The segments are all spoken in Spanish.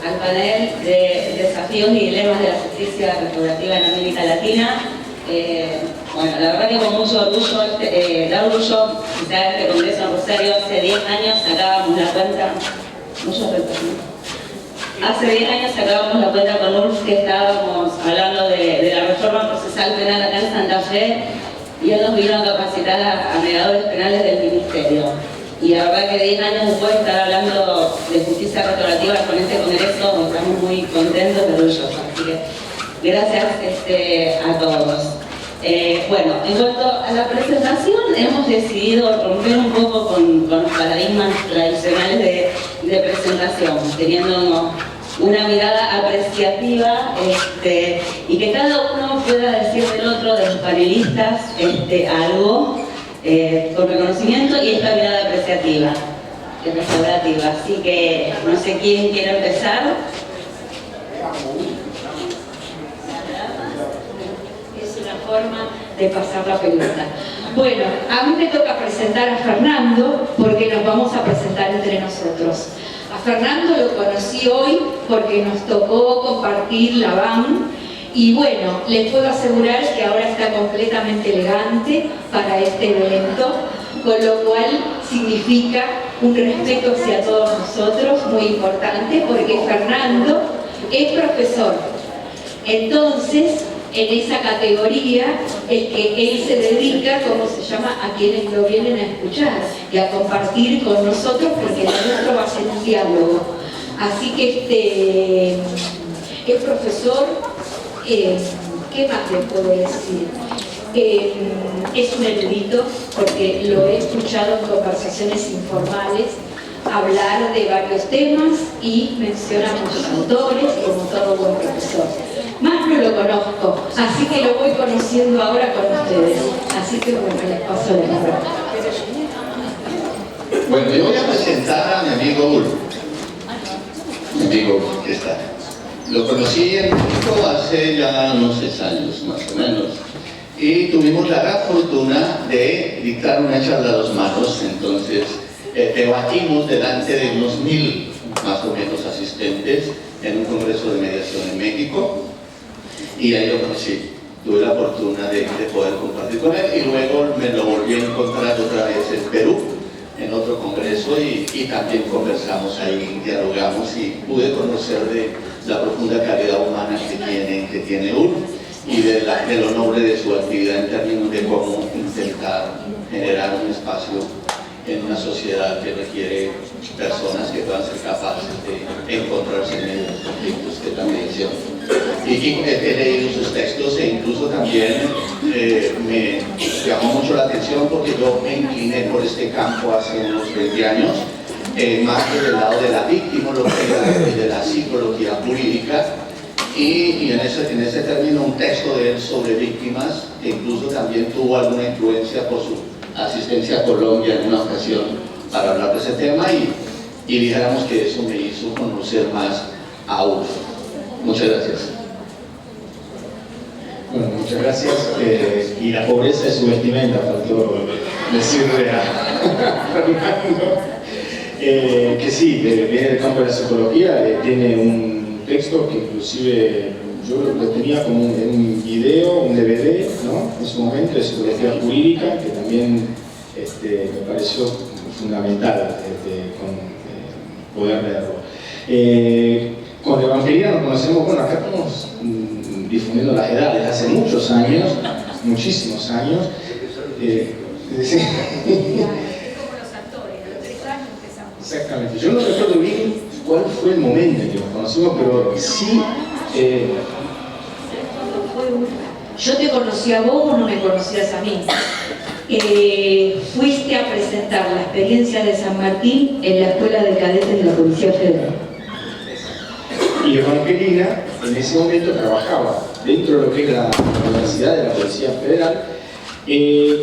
al panel de desafíos y dilemas de la justicia restaurativa en América Latina. Bueno, la verdad que con mucho orgullo, da orgullo visitar este congreso en Rosario. Hace 10 años sacábamos la cuenta, hace 10 años sacábamos la cuenta con URF que estábamos hablando de la reforma procesal penal acá en Santa Fe, y ellos nos vino a capacitar a mediadores penales del Ministerio. Y la verdad que 10 años después de estar hablando de justicia restaurativa con este congreso, estamos muy contentos y orgullosos. Así que gracias a todos. Bueno, en cuanto a la presentación, hemos decidido romper un poco con los paradigmas tradicionales de presentación, teniendo una mirada apreciativa y que cada uno pueda decir del otro, de los panelistas, algo con reconocimiento y esta mirada apreciativa, restaurativa. Así que no sé quién quiere empezar. Es una forma de pasar la pelota. Bueno, a mí me toca presentar a Fernando porque nos vamos a presentar entre nosotros. A Fernando lo conocí hoy porque nos tocó compartir la van y bueno, les puedo asegurar que ahora está completamente elegante para este evento, con lo cual significa un respeto hacia todos nosotros muy importante, porque Fernando es profesor. Entonces, en esa categoría, el que él se dedica, ¿cómo se llama?, a quienes lo vienen a escuchar y a compartir con nosotros, porque lo nuestro va a ser un diálogo. Así que es profesor. ¿Qué más les puedo decir? Es un erudito, porque lo he escuchado en conversaciones informales hablar de varios temas y menciona muchos autores, como todo buen profesor. Más no lo conozco, así que lo voy conociendo ahora con ustedes. Así que bueno, les paso la palabra. Bueno, yo voy a presentar a mi amigo Ulf. Mi amigo que está. Lo conocí en México hace ya unos 6 años, más o menos. Y tuvimos la gran fortuna de dictar una charla a 2 manos. Entonces, debatimos delante de unos 1000 más o menos asistentes en un congreso de mediación en México. Y ahí lo conocí. Tuve la fortuna de poder compartir con él. Y luego me lo volví a encontrar otra vez en Perú, en otro congreso, y también conversamos ahí, dialogamos, y pude conocer de la profunda calidad humana que tiene URF y de lo noble de su actividad en términos de cómo intentar generar un espacio en una sociedad que requiere personas que puedan ser capaces de encontrarse en medio de los conflictos que también hicieron. Y he leído sus textos, e incluso también me llamó mucho la atención porque yo me incliné por este campo hace unos 20 años, más que del lado de la victimología y de la psicología jurídica, y en ese término un texto de él sobre víctimas, que incluso también tuvo alguna influencia por su asistencia a Colombia en una ocasión para hablar de ese tema, y dijéramos que eso me hizo conocer más a URF. Muchas gracias. Bueno, muchas gracias. Y la pobreza es su vestimenta, faltó decirle a Fernando. Que sí, viene del campo de la psicología, tiene un texto que inclusive yo lo tenía como un video, un DVD, ¿no?, en su momento, de psicología jurídica, que también me pareció fundamental poder leerlo. Con Evangelina nos conocemos, bueno, acá estamos difundiendo las edades hace muchos años, muchísimos años. Sí. Exactamente. Yo no recuerdo bien cuál fue el momento en que nos conocimos, pero sí... Yo te conocí a vos, vos no me conocías a mí. Fuiste a presentar la experiencia de San Martín en la Escuela de Cadetes de la Policía Federal. Y Evangelina en ese momento trabajaba dentro de lo que es la Universidad de la Policía Federal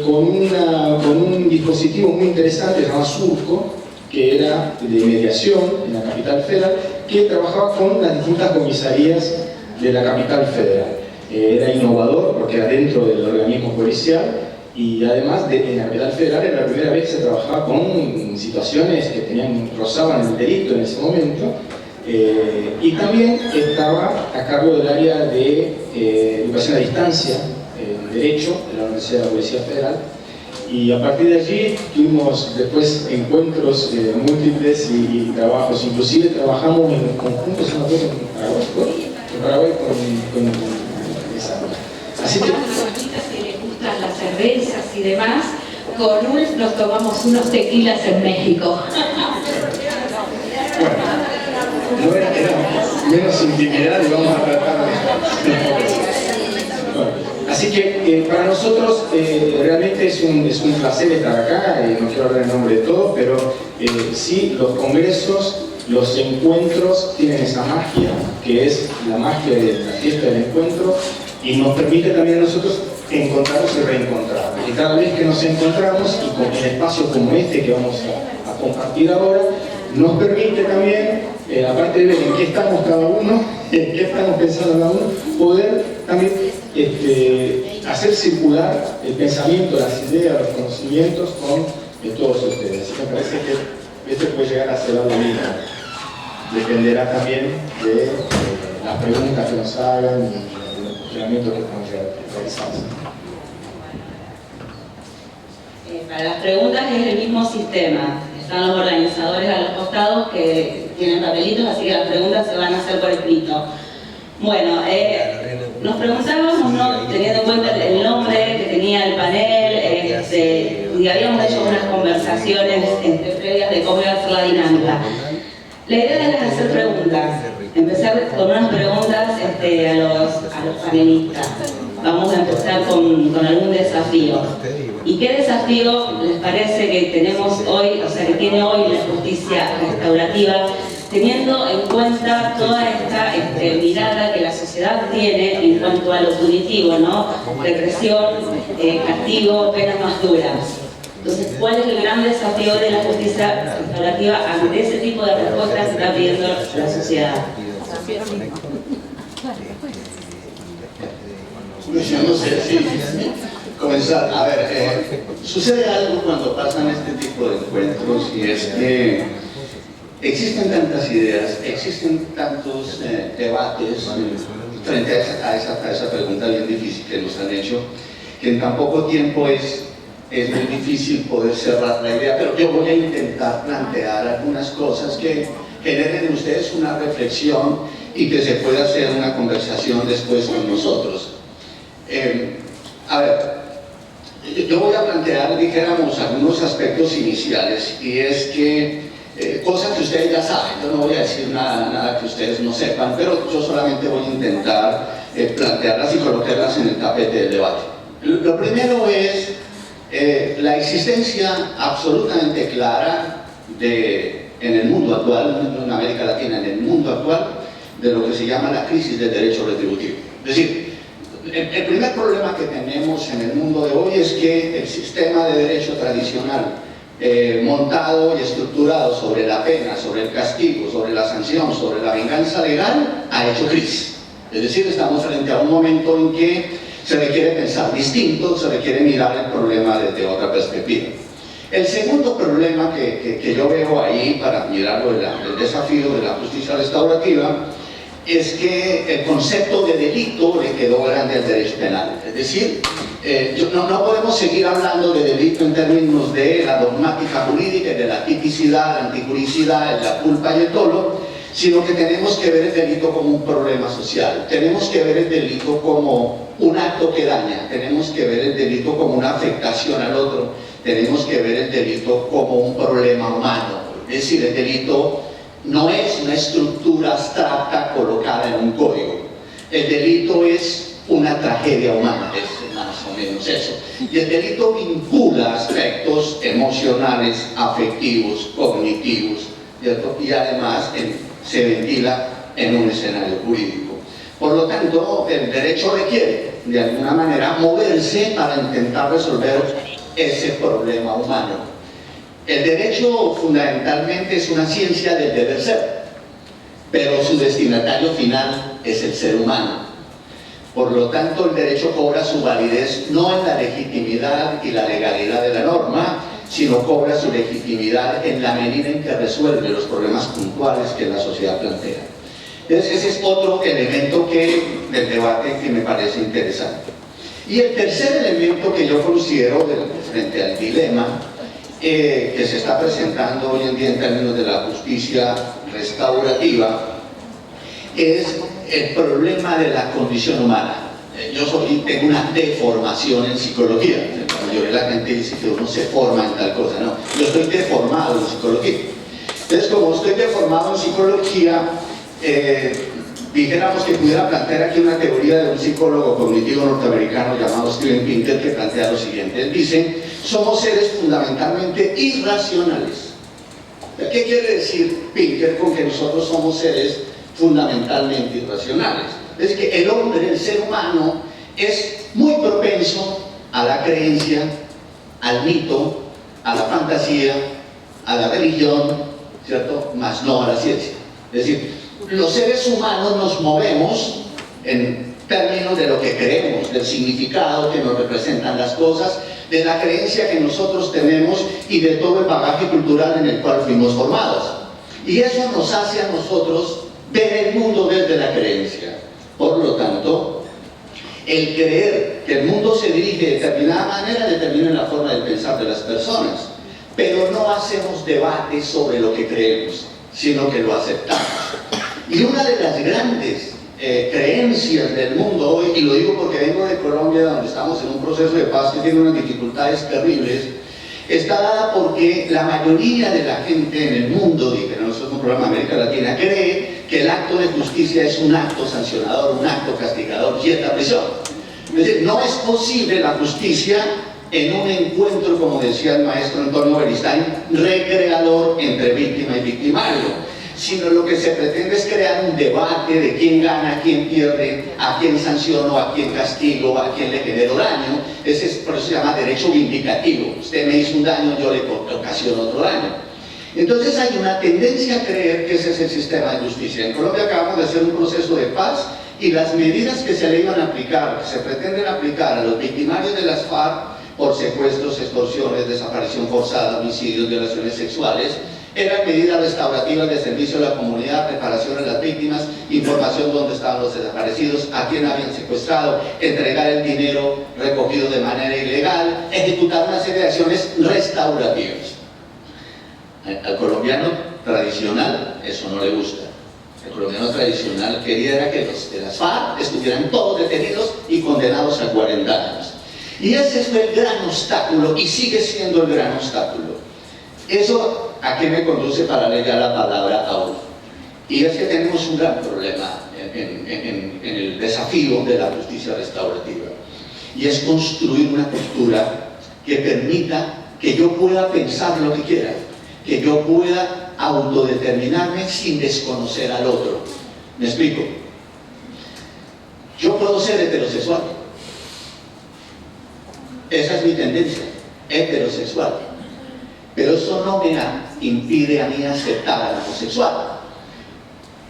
con un dispositivo muy interesante llamado Surco, que era de mediación en la capital federal, que trabajaba con las distintas comisarías de la capital federal. Era innovador porque era dentro del organismo policial, y además en la capital federal era la primera vez que se trabajaba con situaciones que rozaban el delito en ese momento, Y también estaba a cargo del área de educación a distancia, Derecho, de la Universidad de la Policía Federal. Y a partir de allí tuvimos después encuentros múltiples y trabajos. Inclusive trabajamos en conjuntos en Paraguay con esa. Así que, si les gustan las cervezas y demás, con Ulf nos tomamos unos tequilas en México. bueno, no era menos intimidad y vamos a tratar de... Así que para nosotros realmente es un placer estar acá, no quiero hablar en nombre de todos, pero sí, los congresos, los encuentros tienen esa magia, que es la magia de la fiesta del encuentro, y nos permite también a nosotros encontrarnos y reencontrarnos. Y cada vez que nos encontramos, y con el espacio como este que vamos a compartir ahora, nos permite también, aparte de ver en qué estamos cada uno, en qué estamos pensando cada uno, poder también hacer circular el pensamiento, las ideas, los conocimientos con todos ustedes. Así que me parece que esto puede llegar a ser algo lindo. Dependerá también de las preguntas que nos hagan y los cuestionamientos que podemos realizar. Para las preguntas es el mismo sistema. Están los organizadores a los costados que tienen papelitos, así que las preguntas se van a hacer por escrito. Bueno, nos preguntábamos, ¿no? Teniendo en cuenta el nombre que tenía el panel, y habíamos hecho unas conversaciones previas de cómo iba a ser la dinámica. La idea era hacer preguntas, empezar con unas preguntas a los panelistas. Vamos a empezar con algún desafío. ¿Y qué desafío les parece que tenemos hoy, o sea, que tiene hoy la justicia restaurativa, teniendo en cuenta toda esta mirada que la sociedad tiene en cuanto a lo punitivo, ¿no? Represión, castigo, penas más duras? Entonces, ¿cuál es el gran desafío de la justicia restaurativa ante ese tipo de respuestas que está pidiendo la sociedad? Yo no sé si comenzar. A ver, sucede algo cuando pasan este tipo de encuentros, y es que existen tantas ideas, existen tantos debates frente a esa pregunta bien difícil que nos han hecho, que en tan poco tiempo es muy difícil poder cerrar la idea, pero yo voy a intentar plantear algunas cosas que generen en ustedes una reflexión y que se pueda hacer una conversación después con nosotros. A ver, yo voy a plantear, dijéramos, algunos aspectos iniciales, y es que cosas que ustedes ya saben, yo no voy a decir nada que ustedes no sepan, pero yo solamente voy a intentar plantearlas y colocarlas en el tapete del debate. Lo primero es la existencia absolutamente clara en el mundo actual, no en América Latina, en el mundo actual, de lo que se llama la crisis del derecho retributivo. Es decir, el primer problema que tenemos en el mundo de hoy es que el sistema de derecho tradicional, montado y estructurado sobre la pena, sobre el castigo, sobre la sanción, sobre la venganza legal, ha hecho crisis. Es decir, estamos frente a un momento en que se requiere pensar distinto, se requiere mirar el problema desde otra perspectiva. El segundo problema que yo veo ahí, para mirarlo, el desafío de la justicia restaurativa, es que el concepto de delito le quedó grande al derecho penal. Es decir, no podemos seguir hablando de delito en términos de la dogmática jurídica, de la tipicidad, la antijuricidad, la culpa y el dolo, sino que tenemos que ver el delito como un problema social, tenemos que ver el delito como un acto que daña, tenemos que ver el delito como una afectación al otro, tenemos que ver el delito como un problema humano. Es decir, el delito no es una estructura abstracta colocada en un código. El delito es una tragedia humana, es más o menos eso. Y el delito vincula aspectos emocionales, afectivos, cognitivos, ¿cierto? Y además se ventila en un escenario jurídico. Por lo tanto, el derecho requiere, de alguna manera, moverse para intentar resolver ese problema humano. El derecho fundamentalmente es una ciencia del deber ser, pero su destinatario final es el ser humano. Por lo tanto, el derecho cobra su validez no en la legitimidad y la legalidad de la norma, sino cobra su legitimidad en la medida en que resuelve los problemas puntuales que la sociedad plantea. Entonces, ese es otro elemento del debate que me parece interesante. Y el tercer elemento que yo considero frente al dilema que se está presentando hoy en día en términos de la justicia restaurativa es el problema de la condición humana. Yo tengo una deformación en psicología. La mayoría de la gente dice que uno se forma en tal cosa. No, yo estoy deformado en psicología. Entonces, como estoy deformado en psicología, dijéramos que pudiera plantear aquí una teoría de un psicólogo cognitivo norteamericano llamado Steven Pinker, que plantea lo siguiente. Él dice: somos seres fundamentalmente irracionales. ¿Qué quiere decir Pinker con que nosotros somos seres fundamentalmente irracionales? Es que el hombre, el ser humano, es muy propenso a la creencia, al mito, a la fantasía, a la religión, ¿cierto? Más no a la ciencia. Es decir, los seres humanos nos movemos en términos de lo que creemos, del significado que nos representan las cosas, de la creencia que nosotros tenemos y de todo el bagaje cultural en el cual fuimos formados. Y eso nos hace a nosotros ver el mundo desde la creencia. Por lo tanto, el creer que el mundo se dirige de determinada manera determina la forma de pensar de las personas, pero no hacemos debate sobre lo que creemos, sino que lo aceptamos. Y una de las grandes creencias del mundo hoy, y lo digo porque vengo de Colombia, donde estamos en un proceso de paz que tiene unas dificultades terribles, está dada porque la mayoría de la gente en el mundo, y que no es un problema de América Latina, cree que el acto de justicia es un acto sancionador, un acto castigador y es la prisión. Es decir, no es posible la justicia en un encuentro, como decía el maestro Antonio Beristain, recreador entre víctima y victimario, sino lo que se pretende es crear un debate de quién gana, quién pierde, a quién sanciono, a quién castigo, a quién le genero daño. Por eso se llama derecho vindicativo. Usted me hizo un daño, yo le ocasiono otro daño. Entonces hay una tendencia a creer que ese es el sistema de justicia. En Colombia acabamos de hacer un proceso de paz y las medidas que se le iban a aplicar, que se pretenden aplicar a los victimarios de las FARC por secuestros, extorsiones, desaparición forzada, homicidios, violaciones sexuales, eran medidas restaurativas de servicio a la comunidad, reparación a las víctimas, información de dónde estaban los desaparecidos, a quién habían secuestrado, entregar el dinero recogido de manera ilegal, ejecutar una serie de acciones restaurativas. Al colombiano tradicional eso no le gusta. El colombiano tradicional quería era que los de las FARC estuvieran todos detenidos y condenados a 40 años. Y ese fue el gran obstáculo y sigue siendo el gran obstáculo. Eso ¿a qué me conduce para leer ya la palabra aún? Y es que tenemos un gran problema en el desafío de la justicia restaurativa. Y es construir una cultura que permita que yo pueda pensar lo que quiera, que yo pueda autodeterminarme sin desconocer al otro. ¿Me explico? Yo puedo ser heterosexual. Esa es mi tendencia, heterosexual. Pero eso no me impide a mí aceptar al homosexual.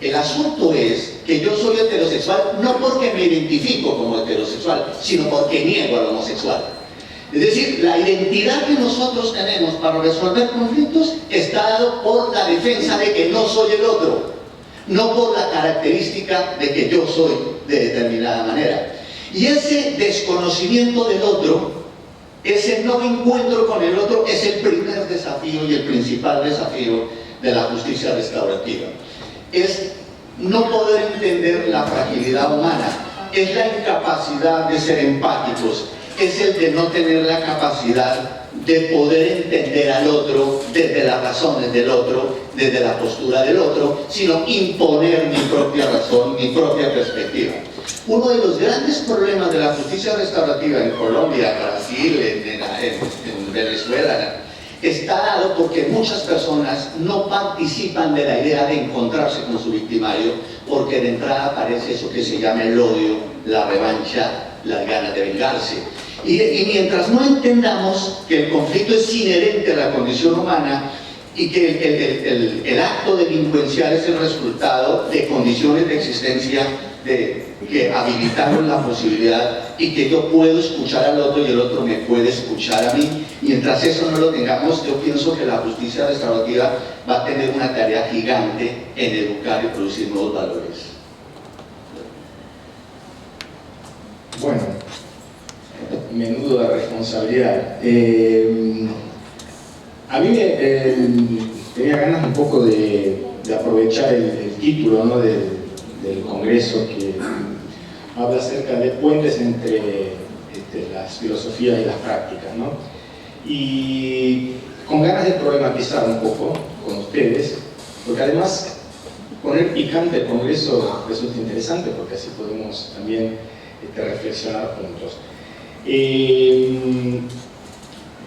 El asunto es que yo soy heterosexual no porque me identifico como heterosexual, sino porque niego al homosexual. Es decir, la identidad que nosotros tenemos para resolver conflictos está dado por la defensa de que no soy el otro, no por la característica de que yo soy de determinada manera. Y ese desconocimiento del otro, ese no encuentro con el otro, es el primer desafío y el principal desafío de la justicia restaurativa. Es no poder entender la fragilidad humana, es la incapacidad de ser empáticos, es el de no tener la capacidad de poder entender al otro desde las razones del otro, desde la postura del otro, sino imponer mi propia razón, mi propia perspectiva. Uno de los grandes problemas de la justicia restaurativa en Colombia, Brasil, en Venezuela, está dado porque muchas personas no participan de la idea de encontrarse con su victimario, porque de entrada aparece eso que se llama el odio, la revancha, las ganas de vengarse. Y mientras no entendamos que el conflicto es inherente a la condición humana y que el acto delincuencial es el resultado de condiciones de existencia de que habilitaron la posibilidad y que yo puedo escuchar al otro y el otro me puede escuchar a mí. Mientras eso no lo tengamos, yo pienso que la justicia restaurativa va a tener una tarea gigante en educar y producir nuevos valores. Bueno, menudo de responsabilidad. A mí tenía ganas un poco de aprovechar el título, ¿no?, del Congreso, que habla acerca de puentes entre las filosofías y las prácticas, ¿no? Y con ganas de problematizar un poco con ustedes, porque además poner picante el Congreso resulta interesante, porque así podemos también reflexionar juntos.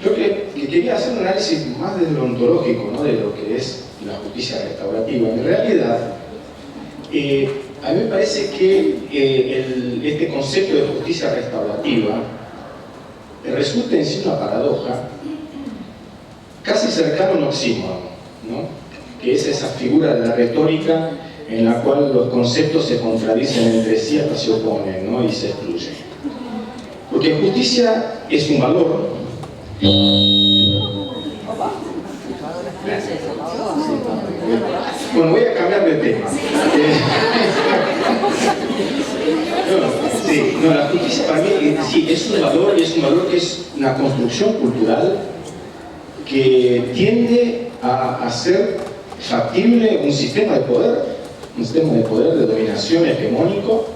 Yo que quería hacer un análisis más desde lo ontológico, ¿no?, de lo que es la justicia restaurativa. En realidad, a mí me parece que este concepto de justicia restaurativa resulta en sí una paradoja casi cercana a un oxímoron, ¿no?, que es esa figura de la retórica en la cual los conceptos se contradicen entre sí hasta se oponen, ¿no?, y se excluyen. Porque justicia es un valor. Bueno, voy a cambiar de tema. La justicia para mí sí, es un valor, y es un valor que es una construcción cultural que tiende a hacer factible un sistema de poder de dominación hegemónico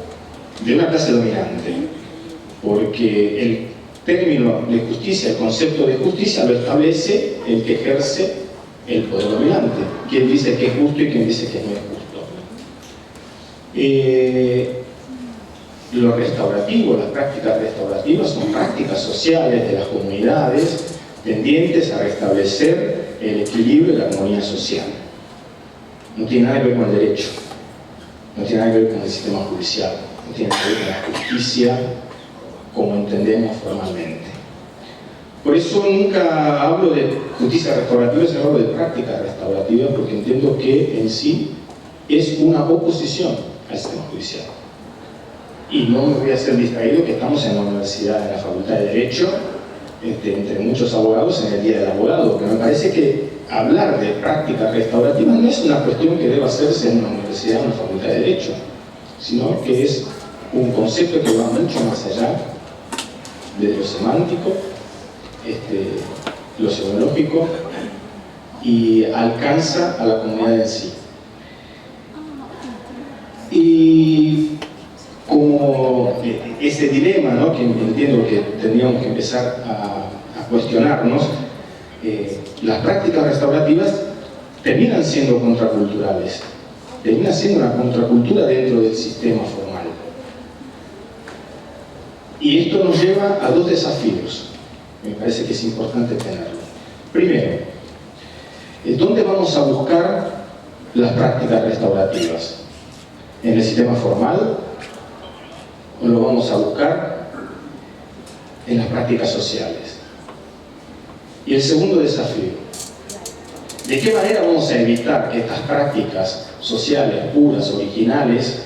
de una clase dominante. Porque el término de justicia, el concepto de justicia lo establece el que ejerce el poder dominante. Quien dice que es justo y quien dice que no es justo. Lo restaurativo, las prácticas restaurativas son prácticas sociales de las comunidades tendientes a restablecer el equilibrio y la armonía social. No tiene nada que ver con el derecho, no tiene nada que ver con el sistema judicial, no tiene nada que ver con la justicia como entendemos formalmente. Por eso nunca hablo de justicia restaurativa, sino hablo de prácticas restaurativas, porque entiendo que en sí es una oposición al sistema judicial. Y no me voy a hacer distraído que estamos en la universidad, en la Facultad de Derecho, entre muchos abogados en el Día del Abogado, que me parece que hablar de prácticas restaurativas no es una cuestión que deba hacerse en una universidad o en una Facultad de Derecho, sino que es un concepto que va mucho más allá de lo semántico, lo semiológico, y alcanza a la comunidad en sí. Y como ese dilema, ¿no?, que entiendo que tendríamos que empezar a cuestionarnos, las prácticas restaurativas terminan siendo contraculturales, terminan siendo una contracultura dentro del sistema formal. Y esto nos lleva a dos desafíos, me parece que es importante tenerlo. Primero, ¿dónde vamos a buscar las prácticas restaurativas? ¿En el sistema formal? ¿O lo vamos a buscar en las prácticas sociales? Y el segundo desafío, ¿de qué manera vamos a evitar que estas prácticas sociales puras, originales,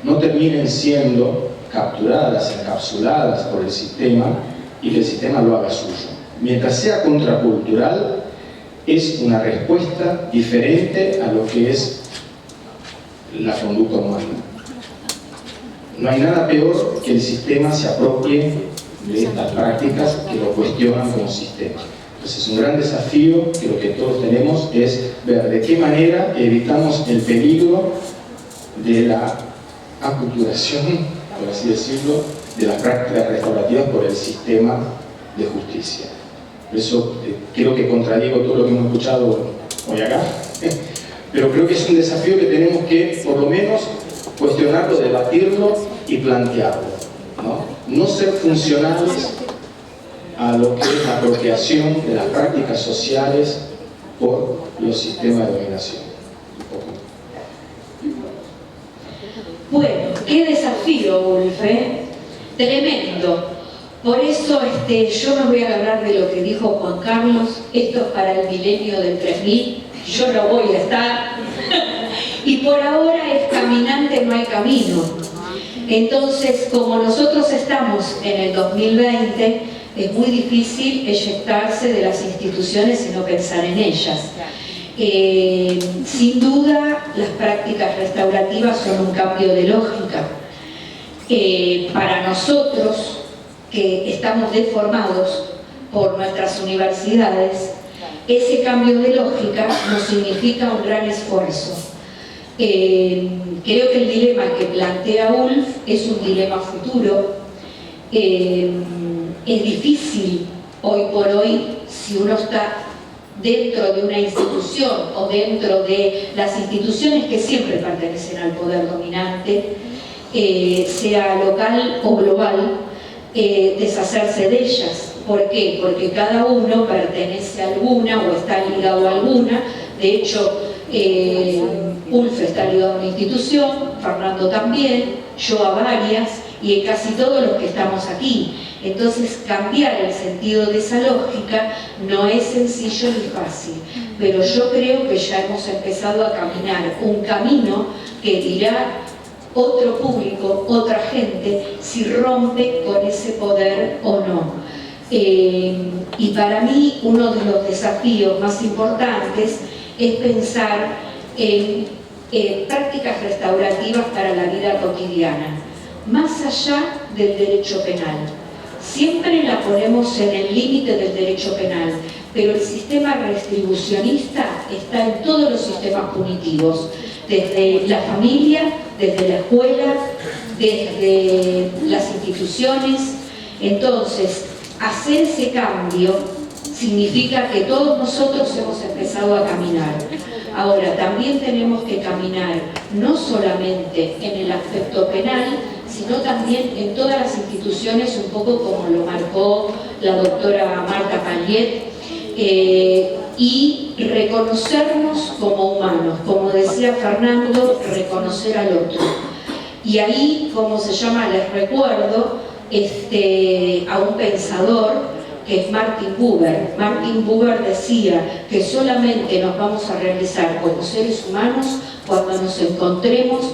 no terminen siendo capturadas, encapsuladas por el sistema y que el sistema lo haga suyo? Mientras sea contracultural, es una respuesta diferente a lo que es la conducta humana. No hay nada peor que el sistema se apropie de estas prácticas que lo cuestionan como sistema. Entonces, un gran desafío que lo que todos tenemos es ver de qué manera evitamos el peligro de la aculturación, por así decirlo, de las prácticas restaurativas por el sistema de justicia. Por eso creo que contradigo todo lo que hemos escuchado hoy acá, pero creo que es un desafío que tenemos que, por lo menos, cuestionarlo, debatirlo y plantearlo, no ser funcionales a lo que es la apropiación de las prácticas sociales por los sistemas de dominación. Bueno, qué desafío, Ulf, tremendo. Por eso yo no voy a hablar de lo que dijo Juan Carlos, esto es para el milenio del 3000, yo no voy a estar. Y por ahora es caminante, no hay camino. Entonces, como nosotros estamos en el 2020, es muy difícil eyectarse de las instituciones y no pensar en ellas. Sin duda, las prácticas restaurativas son un cambio de lógica. Para nosotros, que estamos deformados por nuestras universidades, ese cambio de lógica nos significa un gran esfuerzo. Creo que el dilema que plantea Ulf es un dilema futuro. Es difícil hoy por hoy, si uno está dentro de una institución o dentro de las instituciones que siempre pertenecen al poder dominante, sea local o global, deshacerse de ellas. ¿Por qué? Porque cada uno pertenece a alguna o está ligado a alguna. De hecho, Ulf está ligado a una institución, Fernando también, yo a varias y casi todos los que estamos aquí. Entonces, cambiar el sentido de esa lógica no es sencillo ni fácil, pero yo creo que ya hemos empezado a caminar un camino que dirá otro público, otra gente, si rompe con ese poder o no. Y para mí uno de los desafíos más importantes es pensar en prácticas restaurativas para la vida cotidiana, más allá del derecho penal. Siempre la ponemos en el límite del derecho penal, pero el sistema retribucionista está en todos los sistemas punitivos, desde la familia, desde la escuela, desde las instituciones. Entonces, hacer ese cambio significa que todos nosotros hemos empezado a caminar. Ahora, también tenemos que caminar no solamente en el aspecto penal, sino también en todas las instituciones, un poco como lo marcó la doctora Marta Paliet, y reconocernos como humanos, como decía Fernando, reconocer al otro. Y ahí, como se llama, les recuerdo a un pensador que es Martin Buber. Martin Buber decía que solamente nos vamos a realizar como seres humanos cuando nos encontremos,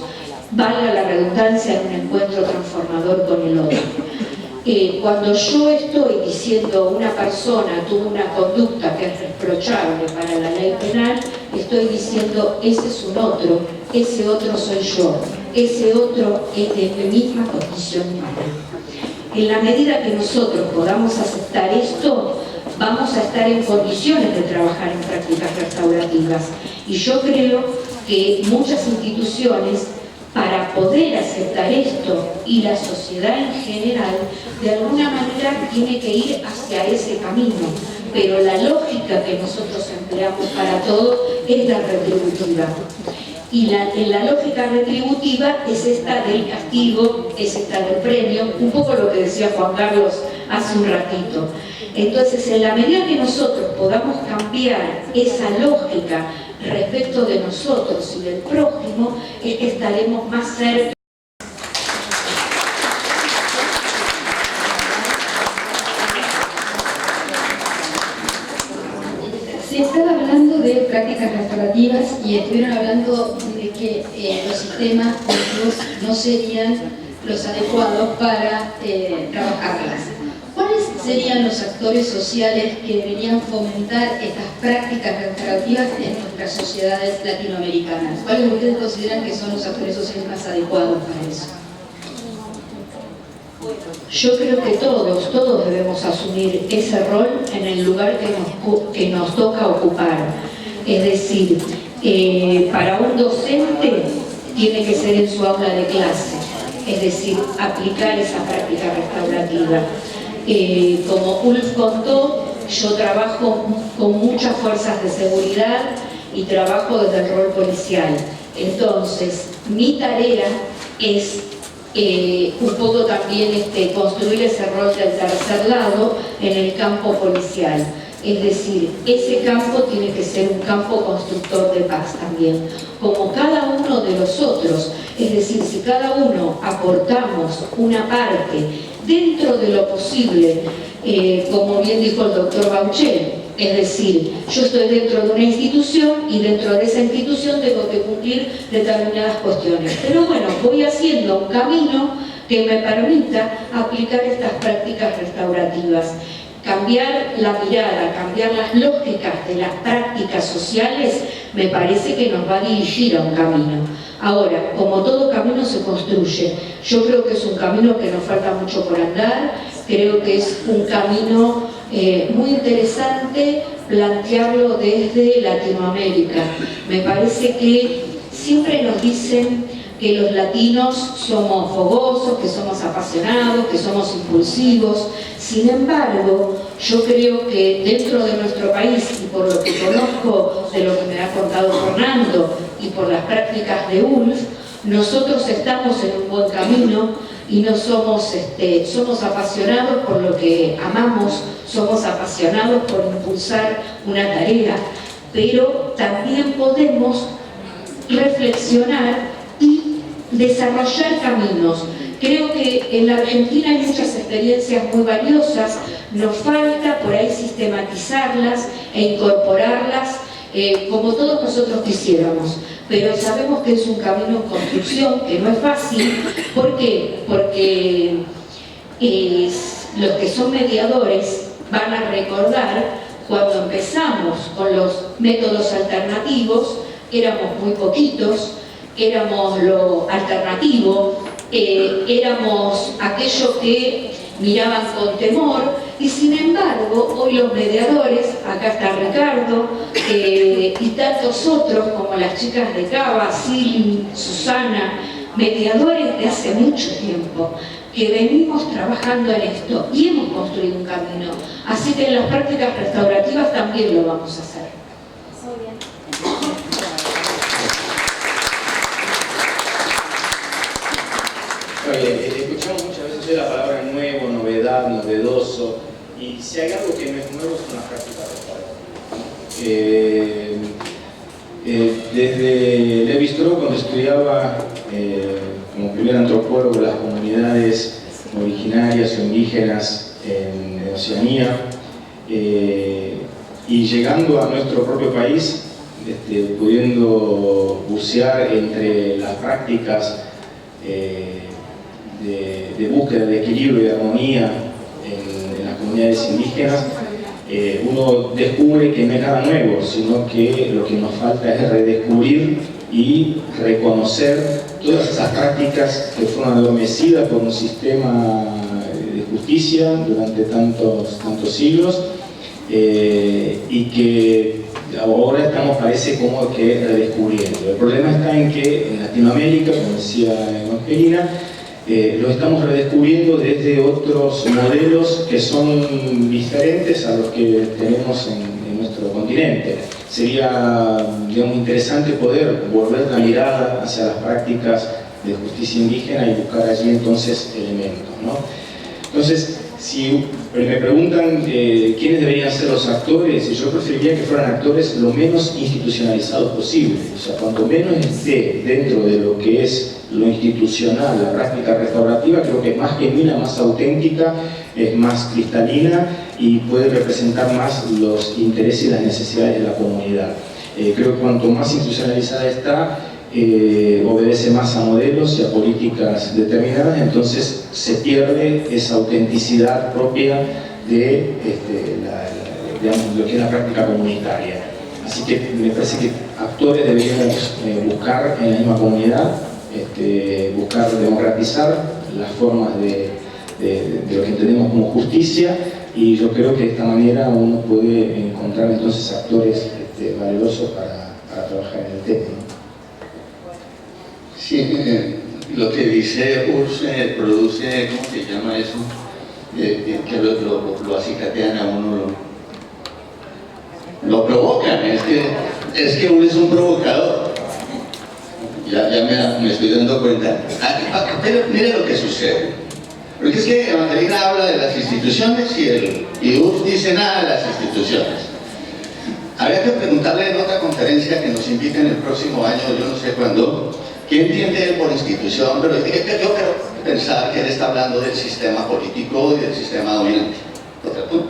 valga la redundancia, en un encuentro transformador con el otro. Cuando yo estoy diciendo una persona tuvo una conducta que es reprochable para la ley penal, estoy diciendo ese es un otro, ese otro soy yo, ese otro es de mi misma condición humana. En la medida que nosotros podamos aceptar esto, vamos a estar en condiciones de trabajar en prácticas restaurativas. Y yo creo que muchas instituciones, para poder aceptar esto, y la sociedad en general, de alguna manera tiene que ir hacia ese camino. Pero la lógica que nosotros empleamos para todo es la retributiva. Y en la lógica retributiva es esta del castigo, es esta del premio, un poco lo que decía Juan Carlos hace un ratito. Entonces, en la medida que nosotros podamos cambiar esa lógica respecto de nosotros y del prójimo, es que estaremos más cerca. Se estaba hablando de prácticas restaurativas y estuvieron hablando de que los sistemas punitivos no serían los adecuados para trabajarlas. ¿Cuáles serían los actores sociales que deberían fomentar estas prácticas restaurativas en nuestras sociedades latinoamericanas? ¿Cuáles ustedes consideran que son los actores sociales más adecuados para eso? Yo creo que todos debemos asumir ese rol en el lugar que nos toca ocupar. Es decir, para un docente tiene que ser en su aula de clase, es decir, aplicar esa práctica restaurativa. Como Ulf contó, yo trabajo con muchas fuerzas de seguridad y trabajo desde el rol policial. Entonces, mi tarea es un poco también construir ese rol del tercer lado en el campo policial. Es decir, ese campo tiene que ser un campo constructor de paz también, como cada uno de los otros. Es decir, si cada uno aportamos una parte dentro de lo posible, como bien dijo el doctor Bauchel, es decir, yo estoy dentro de una institución y dentro de esa institución tengo que cumplir determinadas cuestiones. Pero bueno, voy haciendo un camino que me permita aplicar estas prácticas restaurativas. Cambiar la mirada, cambiar las lógicas de las prácticas sociales, me parece que nos va a dirigir a un camino. Ahora, como todo camino se construye, yo creo que es un camino que nos falta mucho por andar, creo que es un camino muy interesante plantearlo desde Latinoamérica. Me parece que siempre nos dicen que los latinos somos fogosos, que somos apasionados, que somos impulsivos. Sin embargo, yo creo que dentro de nuestro país, y por lo que conozco de lo que me ha contado Fernando y por las prácticas de ULF, nosotros estamos en un buen camino y no somos apasionados por lo que amamos, somos apasionados por impulsar una tarea, pero también podemos reflexionar y desarrollar caminos. Creo que en la Argentina hay muchas experiencias muy valiosas, nos falta por ahí sistematizarlas e incorporarlas como todos nosotros quisiéramos, pero sabemos que es un camino en construcción, que no es fácil. ¿Por qué? Porque los que son mediadores van a recordar cuando empezamos con los métodos alternativos, éramos muy poquitos, éramos lo alternativo, éramos aquello que miraban con temor, y sin embargo hoy los mediadores, acá está Ricardo y tantos otros como las chicas de Cava, Silvi, Susana, mediadores de hace mucho tiempo que venimos trabajando en esto y hemos construido un camino, así que en las prácticas restaurativas también lo vamos a hacer. Muy bien. Escuchamos muchas veces la palabra nuevo, novedad, novedoso, y si hay algo que no es nuevo son las prácticas restaurativas. Desde Levi-Strauss, cuando estudiaba como primer antropólogo las comunidades originarias o indígenas en Oceanía, y llegando a nuestro propio país, pudiendo bucear entre las prácticas de búsqueda de equilibrio y de armonía en las comunidades indígenas, uno descubre que no es nada nuevo, sino que lo que nos falta es redescubrir y reconocer todas esas prácticas que fueron adormecidas por un sistema de justicia durante tantos siglos, y que ahora estamos, parece, como que redescubriendo. El problema está en que en Latinoamérica, como decía Evangelina, lo estamos redescubriendo desde otros modelos que son diferentes a los que tenemos en nuestro continente. Sería, digamos, interesante poder volver la mirada hacia las prácticas de justicia indígena y buscar allí entonces elementos, ¿no? Entonces, si me preguntan quiénes deberían ser los actores, yo preferiría que fueran actores lo menos institucionalizados posible. O sea, cuanto menos esté dentro de lo que es lo institucional, la práctica restaurativa, creo que es más genuina, más auténtica, es más cristalina y puede representar más los intereses y las necesidades de la comunidad. Creo que cuanto más institucionalizada está, obedece más a modelos y a políticas determinadas, entonces se pierde esa autenticidad propia de digamos, lo que es la práctica comunitaria. Así que me parece que actores deberíamos buscar en la misma comunidad, buscar democratizar las formas de lo que entendemos como justicia, y yo creo que de esta manera uno puede encontrar entonces actores valerosos para trabajar en el tema, ¿no? Sí, lo que dice Urs produce, ¿cómo se llama eso? Que lo acicatean a uno, lo provocan. Es que uno es un provocador. Ya me estoy dando cuenta. Pero mira lo que sucede. Porque es que Evangelina habla de las instituciones y Urs dice nada de las instituciones. Habría que preguntarle en otra conferencia que nos inviten el próximo año, yo no sé cuándo, ¿qué entiende él por institución? Pero yo quiero pensar que él está hablando del sistema político y del sistema dominante. ¿cierto?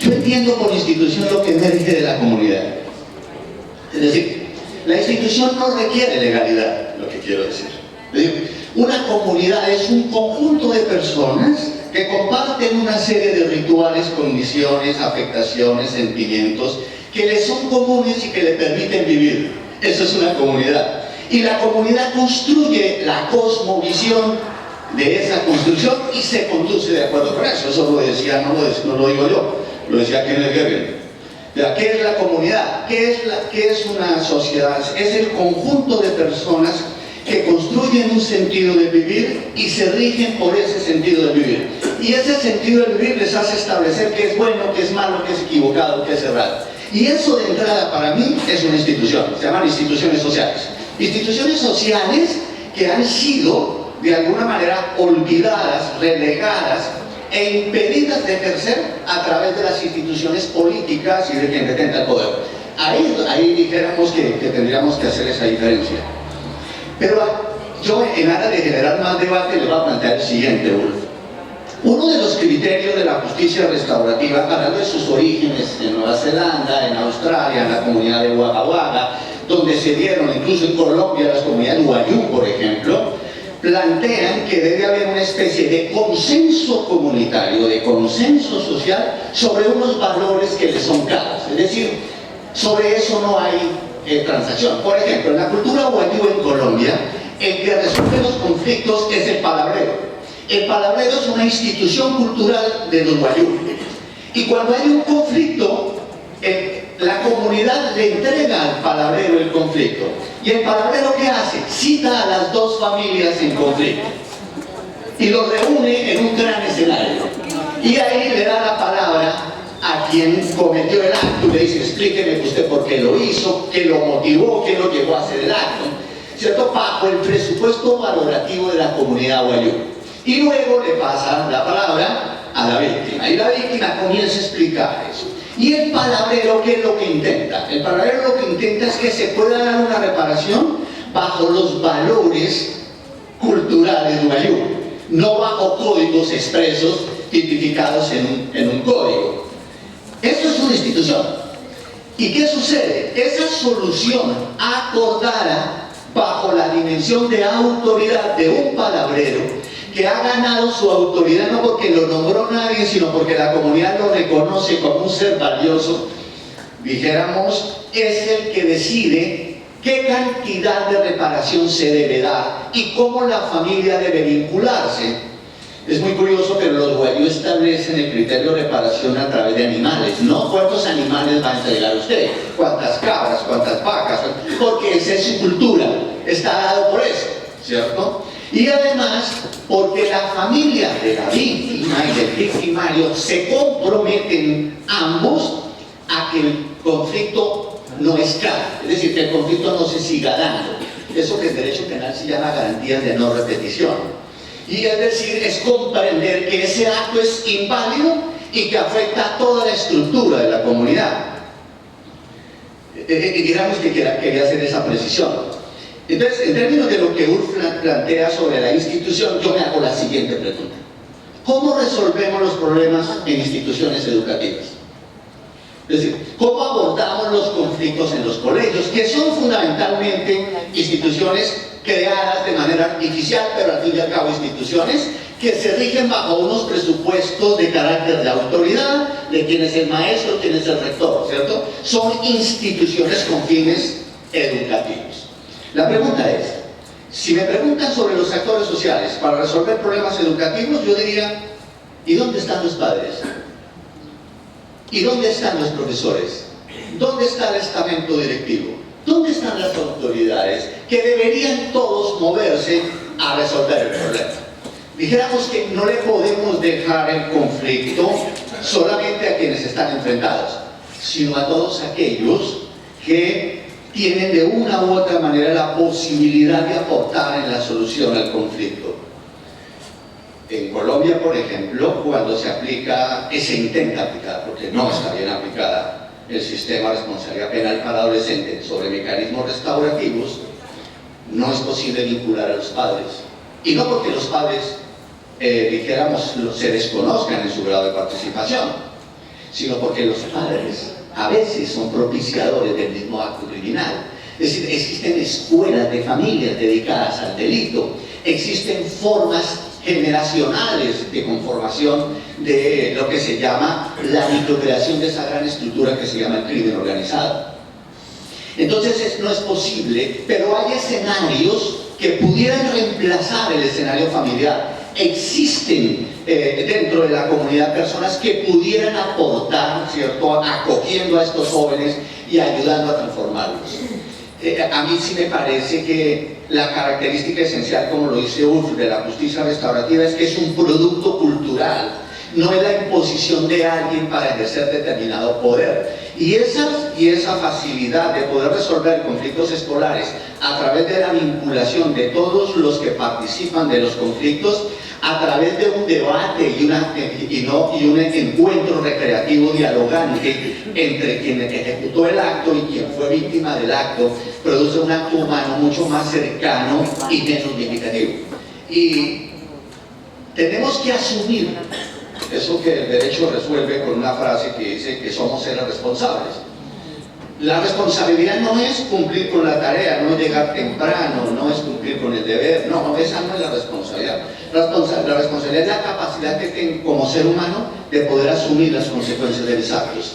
Yo entiendo por institución lo que emerge de la comunidad. Es decir, la institución no requiere legalidad, lo que quiero decir. Es decir, una comunidad es un conjunto de personas que comparten una serie de rituales, condiciones, afectaciones, sentimientos que les son comunes y que le permiten vivir. Eso es una comunidad. Y la comunidad construye la cosmovisión de esa construcción y se conduce de acuerdo con eso. Eso lo decía, no lo digo yo, lo decía Kenneth Hagin. ¿Qué es la comunidad? ¿Qué es una sociedad? Es el conjunto de personas que construyen un sentido de vivir y se rigen por ese sentido de vivir. Y ese sentido de vivir les hace establecer qué es bueno, qué es malo, qué es equivocado, qué es errado. Y eso de entrada para mí es una institución, se llaman instituciones sociales. Instituciones sociales que han sido de alguna manera olvidadas, relegadas e impedidas de ejercer a través de las instituciones políticas y de quien detenta el poder. Ahí dijéramos que tendríamos que hacer esa diferencia. Pero yo, en aras de generar más debate, le voy a plantear el siguiente, Ulf. Uno de los criterios de la justicia restaurativa, hablando de sus orígenes en Nueva Zelanda, en Australia, en la comunidad de Wagga Wagga, donde se dieron incluso en Colombia las comunidades Wayuu, por ejemplo, plantean que debe haber una especie de consenso comunitario, de consenso social sobre unos valores que les son caros. Es decir, sobre eso no hay transacción. Por ejemplo, en la cultura Wayuu en Colombia, el que resuelve los conflictos es el palabrero. El palabrero es una institución cultural de los Wayuu. Y cuando hay un conflicto, la comunidad le entrega al palabrero el conflicto. ¿Y el palabrero qué hace? Cita a las dos familias en conflicto y los reúne en un gran escenario. Y ahí le da la palabra a quien cometió el acto y le dice: explíqueme usted por qué lo hizo, qué lo motivó, qué lo llevó a hacer el acto, ¿cierto? Bajo el presupuesto valorativo de la comunidad Wayuu. Y luego le pasa la palabra a la víctima, y la víctima comienza a explicar eso. Y el palabrero, ¿qué es lo que intenta? El palabrero lo que intenta es que se pueda dar una reparación bajo los valores culturales de Wayuu, no bajo códigos expresos tipificados en un código. Eso es una institución. ¿Y qué sucede? Esa solución acordada bajo la dimensión de autoridad de un palabrero que ha ganado su autoridad no porque lo nombró nadie, sino porque la comunidad lo reconoce como un ser valioso, dijéramos, es el que decide qué cantidad de reparación se debe dar y cómo la familia debe vincularse. Es muy curioso, pero los Wayuu establecen el criterio de reparación a través de animales, no cuántos animales va a entregar usted, cuántas cabras, cuántas vacas, porque esa es su cultura, está dado por eso, ¿cierto? Y además, porque la familia de la víctima y del victimario se comprometen ambos a que el conflicto no escale, es decir, que el conflicto no se siga dando. Eso que en derecho penal se llama garantías de no repetición. Y es decir, es comprender que ese acto es inválido y que afecta a toda la estructura de la comunidad. Y digamos que quería hacer esa precisión. Entonces, en términos de lo que Ulf plantea sobre la institución, yo me hago la siguiente pregunta. ¿Cómo resolvemos los problemas en instituciones educativas? Es decir, ¿cómo abordamos los conflictos en los colegios, que son fundamentalmente instituciones creadas de manera artificial, pero al fin y al cabo instituciones que se rigen bajo unos presupuestos de carácter de autoridad, de quién es el maestro, quién es el rector, ¿cierto? Son instituciones con fines educativos. La pregunta es, si me preguntan sobre los actores sociales para resolver problemas educativos, yo diría, ¿y dónde están los padres? ¿Y dónde están los profesores? ¿Dónde está el estamento directivo? ¿Dónde están las autoridades que deberían todos moverse a resolver el problema? Dijéramos que no le podemos dejar el conflicto solamente a quienes están enfrentados, sino a todos aquellos que tienen de una u otra manera la posibilidad de aportar en la solución al conflicto. En Colombia, por ejemplo, cuando se aplica, se intenta aplicar, porque no está bien aplicada, el sistema de responsabilidad penal para adolescentes sobre mecanismos restaurativos, no es posible vincular a los padres. Y no porque los padres, dijéramos, se desconozcan en su grado de participación, sino porque los padres a veces son propiciadores del mismo acto criminal. Es decir, existen escuelas de familias dedicadas al delito, existen formas generacionales de conformación de lo que se llama la microcreación de esa gran estructura que se llama el crimen organizado. Entonces no es posible, pero hay escenarios que pudieran reemplazar el escenario familiar. Existen dentro de la comunidad personas que pudieran aportar, ¿cierto?, acogiendo a estos jóvenes y ayudando a transformarlos. A mí sí me parece que la característica esencial, como lo dice Ulf, de la justicia restaurativa es que es un producto cultural, no es la imposición de alguien para ejercer determinado poder. Y esa facilidad de poder resolver conflictos escolares a través de la vinculación de todos los que participan de los conflictos, a través de un debate y un encuentro recreativo dialogante entre quien ejecutó el acto y quien fue víctima del acto, produce un acto humano mucho más cercano y menos significativo. Y tenemos que asumir eso que el derecho resuelve con una frase que dice que somos seres responsables. La responsabilidad no es cumplir con la tarea, no es llegar temprano, no es cumplir con el deber, no, esa no es la responsabilidad. La responsabilidad es la capacidad que tengo como ser humano de poder asumir las consecuencias de mis actos.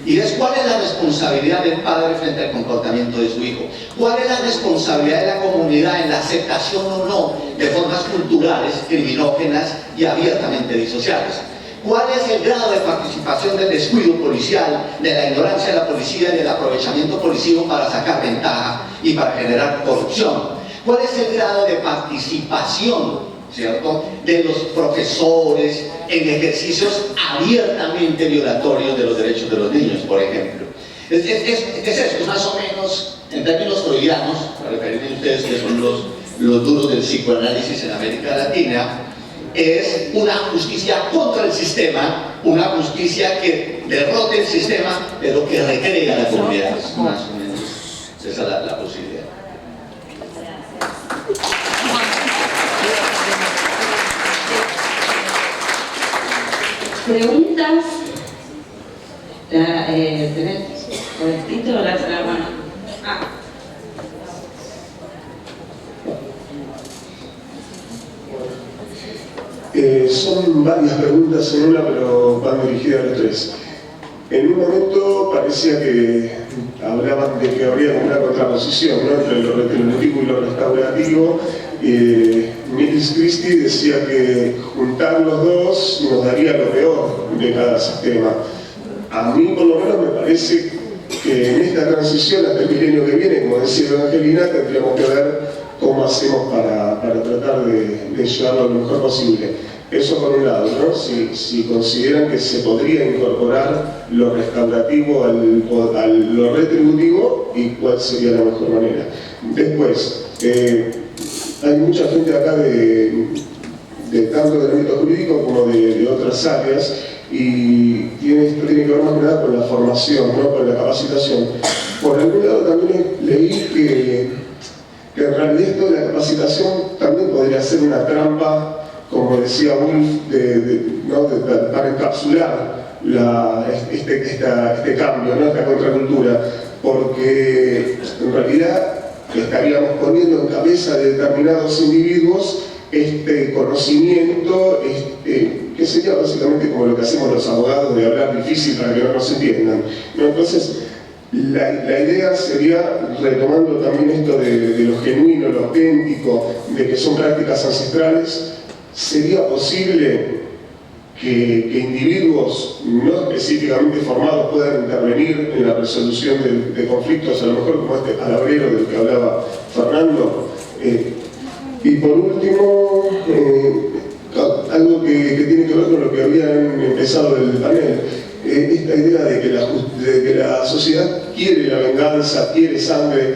Y es cuál es la responsabilidad del padre frente al comportamiento de su hijo, cuál es la responsabilidad de la comunidad en la aceptación o no de formas culturales, criminógenas y abiertamente disociales. ¿Cuál es el grado de participación del descuido policial, de la ignorancia de la policía y del aprovechamiento policivo para sacar ventaja y para generar corrupción? ¿Cuál es el grado de participación, ¿cierto?, de los profesores en ejercicios abiertamente violatorios de los derechos de los niños, por ejemplo? Es eso, es más o menos, en términos freudianos, para referirme a ustedes que son los duros del psicoanálisis en América Latina, es una justicia contra el sistema, una justicia que derrote el sistema, pero que recrea a la comunidad. Más o menos esa es la posibilidad. ¿Preguntas? ¿Tenés por escrito o la mano? Son varias preguntas en una, pero van dirigidas a los tres. En un momento parecía que hablaban de que habría una contraposición, ¿no?, entre lo retributivo y lo restaurativo. Mills Christie decía que juntar los dos nos daría lo peor de cada sistema. A mí, por lo menos, me parece que en esta transición hasta el milenio que viene, como decía Evangelina, tendríamos que ver cómo hacemos para tratar de llevarlo lo mejor posible. Eso por un lado, ¿no? Si consideran que se podría incorporar lo restaurativo a lo retributivo y cuál sería la mejor manera. Después, hay mucha gente acá tanto del ámbito jurídico como de otras áreas, y esto tiene que ver más que nada con la formación, ¿no?, con la capacitación. Por algún lado también leí que en realidad esto de la capacitación también podría ser una trampa, como decía Wolf, para encapsular este cambio, ¿no?, esta contracultura, porque en realidad estaríamos poniendo en cabeza de determinados individuos este conocimiento, que sería básicamente como lo que hacemos los abogados, de hablar difícil para que no nos entiendan, ¿no? Entonces, la idea sería, retomando también esto de lo genuino, lo auténtico, de que son prácticas ancestrales, ¿sería posible que individuos no específicamente formados puedan intervenir en la resolución de conflictos, a lo mejor como este palabrero del que hablaba Fernando? Y por último, algo que tiene que ver con lo que habían empezado el panel, esta idea de que la sociedad quiere la venganza, quiere sangre.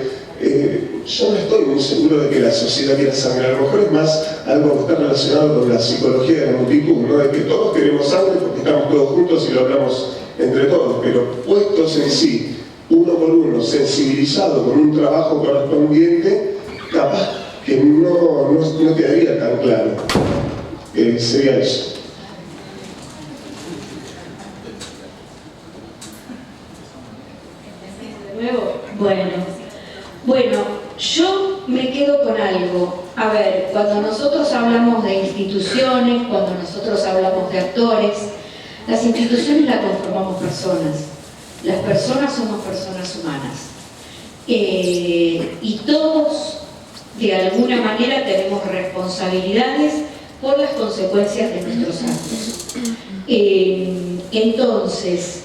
Yo no estoy muy seguro de que la sociedad quiera sangre. A lo mejor es más algo que está relacionado con la psicología de la multitud, ¿no?, de que todos queremos sangre porque estamos todos juntos y lo hablamos entre todos, pero puestos en sí, uno por uno, sensibilizado con un trabajo correspondiente, capaz que no quedaría tan claro. Sería eso. Bueno, yo me quedo con algo. A ver, cuando nosotros hablamos de instituciones, cuando nosotros hablamos de actores, las instituciones las conformamos personas. Las personas somos personas humanas. Y todos, de alguna manera, tenemos responsabilidades por las consecuencias de nuestros actos. Entonces,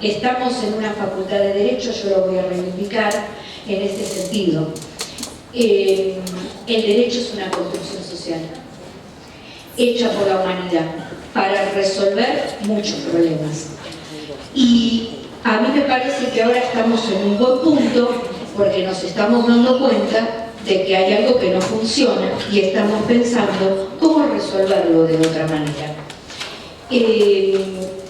estamos en una facultad de Derecho, yo lo voy a reivindicar en este sentido. El derecho es una construcción social, hecha por la humanidad, para resolver muchos problemas. Y a mí me parece que ahora estamos en un buen punto, porque nos estamos dando cuenta de que hay algo que no funciona y estamos pensando cómo resolverlo de otra manera.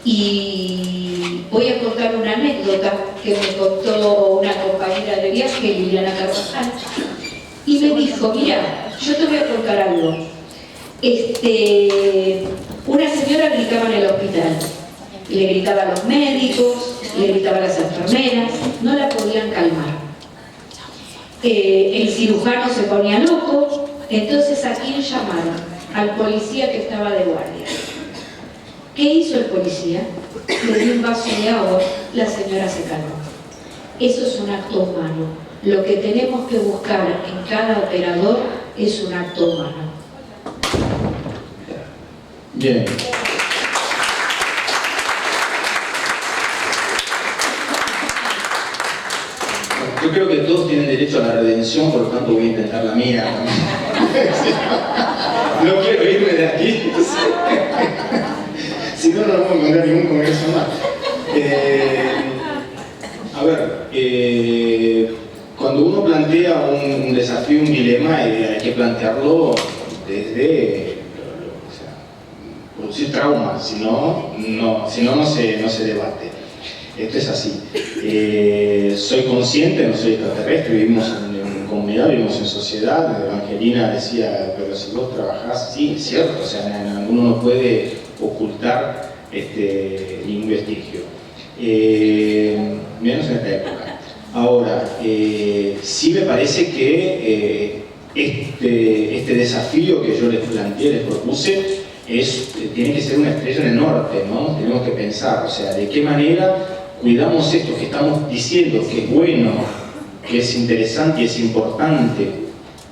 Y voy a contar una anécdota que me contó una compañera de viaje, Liliana Carvajal, y me dijo, mira, yo te voy a contar algo. Una señora gritaba en el hospital, y le gritaba a los médicos, le gritaba a las enfermeras, no la podían calmar. El cirujano se ponía loco, entonces ¿a quién llamaron? Al policía que estaba de guardia. ¿Qué hizo el policía? Le dio un vaso de agua, la señora se calmó. Eso es un acto humano. Lo que tenemos que buscar en cada operador es un acto humano. Bien. Yo creo que todos tienen derecho a la redención, por lo tanto voy a intentar la mía. No quiero irme de aquí. Si no, no vamos a encontrar ningún congreso más. A ver, cuando uno plantea un desafío, un dilema, hay que plantearlo desde producir trauma, si no, no se debate. Esto es así. Soy consciente, no soy extraterrestre, vivimos en comunidad, vivimos en sociedad. Evangelina decía, pero si vos trabajás, sí, es cierto, o sea, uno no puede ocultar ningún vestigio, menos en esta época. Ahora, sí me parece que este desafío que yo les planteé, les propuse, tiene que ser una estrella en el norte, ¿no? Tenemos que pensar, o sea, de qué manera cuidamos esto que estamos diciendo, que es bueno, que es interesante y es importante,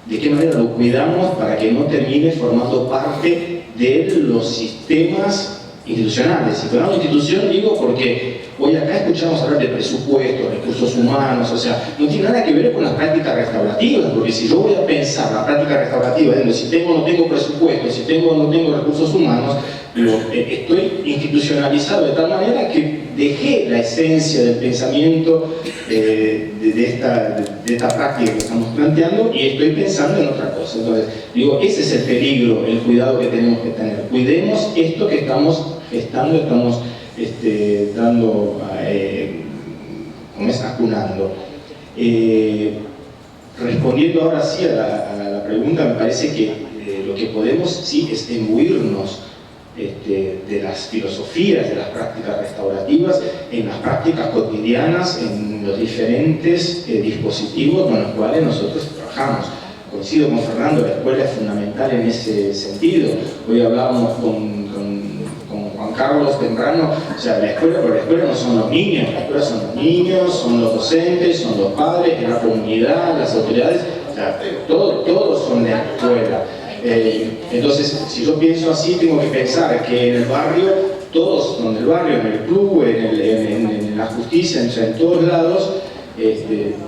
de qué manera lo cuidamos para que no termine formando parte de los sistemas institucionales. Y con una institución digo porque hoy acá escuchamos hablar de presupuestos, recursos humanos, o sea, no tiene nada que ver con las prácticas restaurativas, porque si yo voy a pensar la práctica restaurativa, si tengo o no tengo presupuesto, si tengo o no tengo recursos humanos, estoy institucionalizado de tal manera que dejé la esencia del pensamiento de esta práctica que estamos planteando y estoy pensando en otra cosa. Entonces, digo, ese es el peligro, el cuidado que tenemos que tener. Cuidemos esto que estamos gestando, estamos acunando. Respondiendo ahora sí a la pregunta, me parece que lo que podemos sí es imbuirnos de las filosofías, de las prácticas restaurativas, en las prácticas cotidianas, en los diferentes dispositivos con los cuales nosotros trabajamos. Coincido con Fernando, la escuela es fundamental en ese sentido. Hoy hablábamos con Juan Carlos temprano, o sea, la escuela no son los niños, la escuela son los niños, son los docentes, son los padres, es la comunidad, las autoridades, o sea, todos son de la escuela. Entonces, si yo pienso así, tengo que pensar que en el barrio, todos son del barrio, en el club, en la justicia, en todos lados,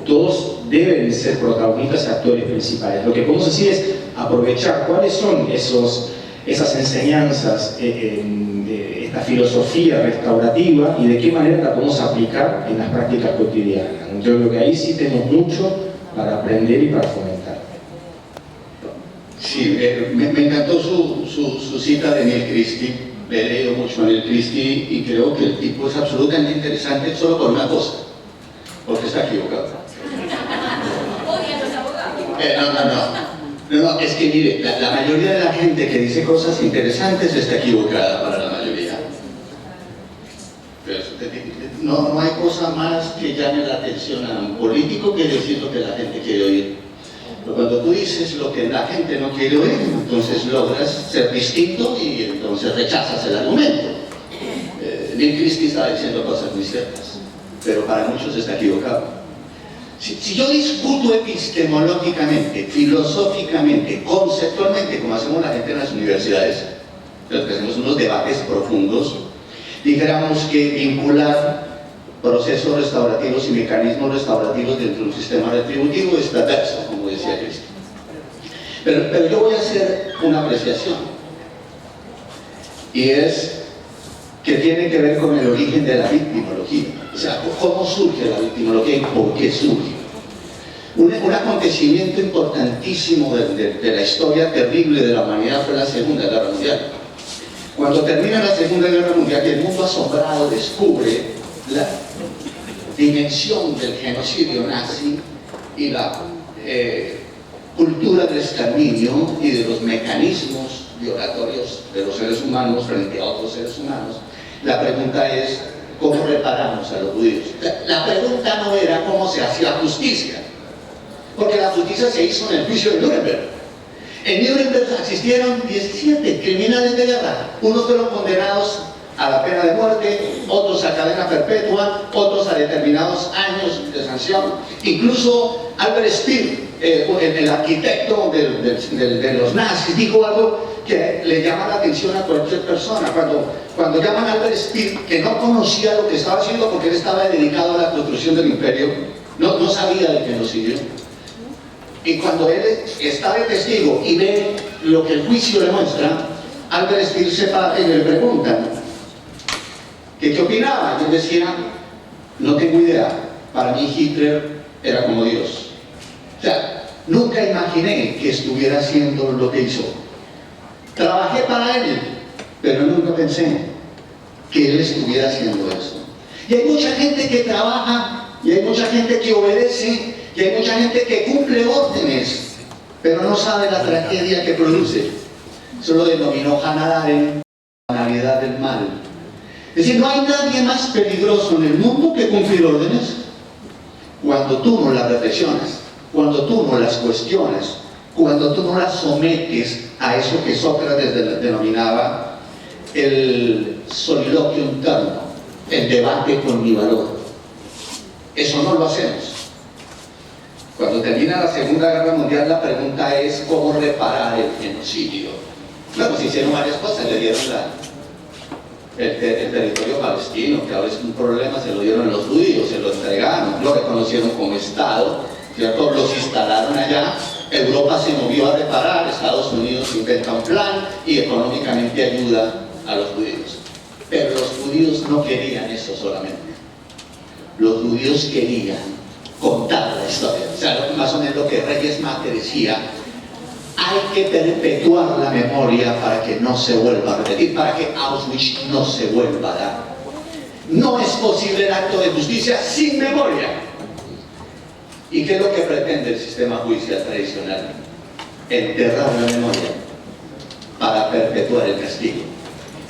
todos deben ser protagonistas y actores principales. Lo que podemos decir es aprovechar cuáles son esas enseñanzas, esta filosofía restaurativa y de qué manera la podemos aplicar en las prácticas cotidianas. Yo creo que ahí sí tenemos mucho para aprender y para fomentar. Sí, me encantó su cita de Neil Christie. He leído mucho a Neil Christie y creo que el tipo es absolutamente interesante solo por una cosa, porque está equivocado. No, es que mire, la mayoría de la gente que dice cosas interesantes está equivocada para la mayoría. Pero eso no hay cosa más que llame la atención a un político que decir lo que la gente quiere oír. Pero cuando tú dices lo que la gente no quiere oír, entonces logras ser distinto y entonces rechazas el argumento. Neil Christie está diciendo cosas muy ciertas, pero para muchos está equivocado. Si yo discuto epistemológicamente, filosóficamente, conceptualmente, como hacemos la gente en las universidades, que hacemos unos debates profundos, dijéramos que vincular procesos restaurativos y mecanismos restaurativos dentro de un sistema retributivo es perverso, como decía Cristo. Pero yo voy a hacer una apreciación, y es que tiene que ver con el origen de la victimología. O sea, cómo surge la victimología y por qué surge. Un acontecimiento importantísimo de la historia terrible de la humanidad fue la Segunda Guerra Mundial. Cuando termina la Segunda Guerra Mundial y el mundo asombrado descubre la dimensión del genocidio nazi y la cultura del exterminio y de los mecanismos violatorios de los seres humanos frente a otros seres humanos, la pregunta es ¿cómo reparamos a los judíos? La pregunta no era cómo se hacía justicia, porque la justicia se hizo en el juicio de Nuremberg. En Nuremberg existieron 17 criminales de guerra. Unos fueron condenados a la pena de muerte, otros a cadena perpetua, otros a determinados años de sanción. Incluso Albert Speer, el arquitecto de los nazis, dijo algo que le llama la atención a cualquier persona. Cuando llaman a Albert Speer, que no conocía lo que estaba haciendo porque él estaba dedicado a la construcción del imperio, no sabía del genocidio. Y cuando él está de testigo y ve lo que el juicio le muestra, Albert Speer se para y le preguntan ¿qué opinaba? Y él decía, no tengo idea, para mí Hitler era como Dios. O sea, nunca imaginé que estuviera haciendo lo que hizo. Trabajé para él, pero nunca pensé que él estuviera haciendo eso. Y hay mucha gente que trabaja, y hay mucha gente que obedece, y hay mucha gente que cumple órdenes, pero no sabe la tragedia que produce. Eso lo denominó Hannah Arendt, la banalidad del mal. Es decir, no hay nadie más peligroso en el mundo que cumplir órdenes. Cuando tú no las reflexionas, cuando tú no las cuestionas, cuando tú no las sometes a eso que Sócrates denominaba el soliloquio interno, el debate con mi valor. Eso no lo hacemos. Cuando termina la Segunda Guerra Mundial, la pregunta es cómo reparar el genocidio. Bueno, se hicieron varias cosas, le dieron el territorio palestino, que ahora es un problema, se lo dieron a los judíos, se lo entregaron, lo reconocieron como Estado, ¿cierto? Los instalaron allá, Europa se movió a reparar, Estados Unidos inventa un plan y económicamente ayuda a los judíos. Pero los judíos no querían eso solamente. Los judíos querían contar la historia. O sea, más o menos lo que Reyes Mate decía, hay que perpetuar la memoria para que no se vuelva a repetir, para que Auschwitz no se vuelva a dar. No es posible el acto de justicia sin memoria. ¿Y qué es lo que pretende el sistema judicial tradicional? Enterrar la memoria para perpetuar el castigo.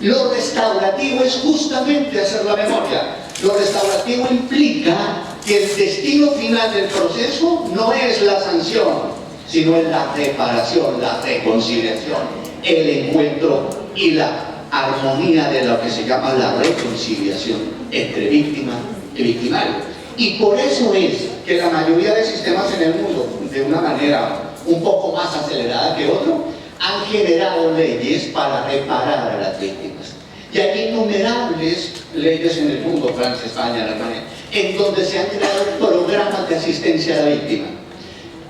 Lo restaurativo es justamente hacer la memoria. Lo restaurativo implica que el destino final del proceso no es la sanción, sino es la reparación, la reconciliación, el encuentro y la armonía de lo que se llama la reconciliación entre víctima y victimario. Y por eso es que la mayoría de sistemas en el mundo, de una manera un poco más acelerada que otro, han generado leyes para reparar a las víctimas. Y hay innumerables leyes en el mundo, Francia, España, Alemania, en donde se han creado programas de asistencia a la víctima.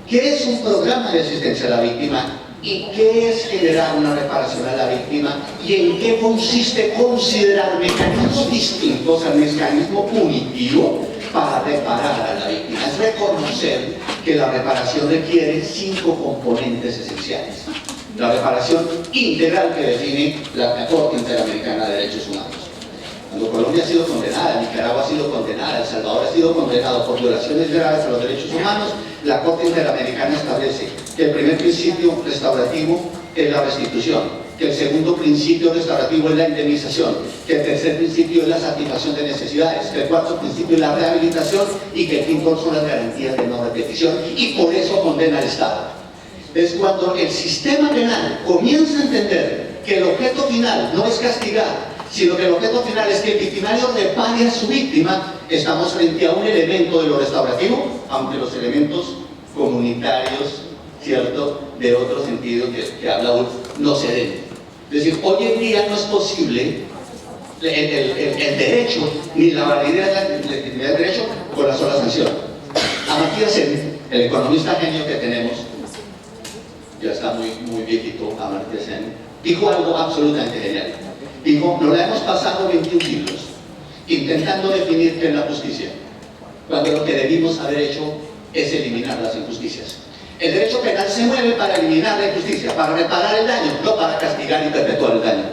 ¿Qué es un programa de asistencia a la víctima? ¿Y qué es generar una reparación a la víctima? ¿Y en qué consiste considerar mecanismos distintos al mecanismo punitivo para reparar a la víctima? Es reconocer que la reparación requiere 5 componentes esenciales. La reparación integral que define la Corte Interamericana de Derechos Humanos. Cuando Colombia ha sido condenada, Nicaragua ha sido condenada, El Salvador ha sido condenado por violaciones graves a los derechos humanos, la Corte Interamericana establece que el primer principio restaurativo es la restitución. que el segundo principio restaurativo es la indemnización, que el tercer principio es la satisfacción de necesidades, que el cuarto principio es la rehabilitación y que el quinto son las garantías de no repetición, y por eso condena al Estado. Es cuando el sistema penal comienza a entender que el objeto final no es castigar, sino que el objeto final es que el victimario repare a su víctima, estamos frente a un elemento de lo restaurativo, aunque los elementos comunitarios, ¿cierto?, de otro sentido que habla Ulf, no se den. Es decir, hoy en día no es posible el derecho, ni la validez del derecho con la sola sanción. Amartya Sen, el economista genio que tenemos, ya está muy viejito, Amartya Sen, dijo algo absolutamente genial. Dijo, nos la hemos pasado 21 siglos intentando definir qué es la justicia, cuando lo que debimos haber hecho es eliminar las injusticias. El derecho penal se mueve para eliminar la injusticia, para reparar el daño, no para castigar y perpetuar el daño.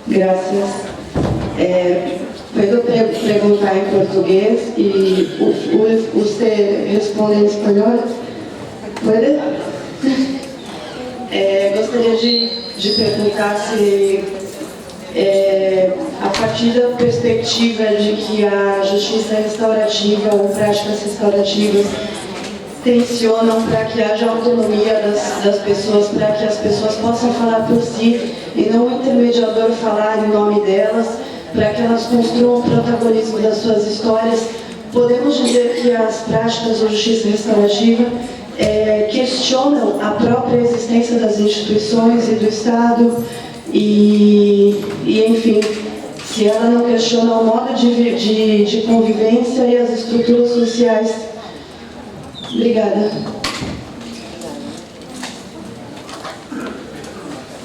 Gracias. Puedo preguntar en portugués y usted responde en español? ¿Puede? Gostaria de perguntar se, a partir da perspectiva de que a justiça restaurativa ou práticas restaurativas tensionam para que haja autonomia das pessoas, para que as pessoas possam falar por si e não o intermediador falar em nome delas, para que elas construam o protagonismo das suas histórias. Podemos dizer que as práticas de justiça restaurativa questionam a própria existência das instituições e do Estado e enfim, se ela não questiona o modo de convivência e as estruturas sociais. Obrigada.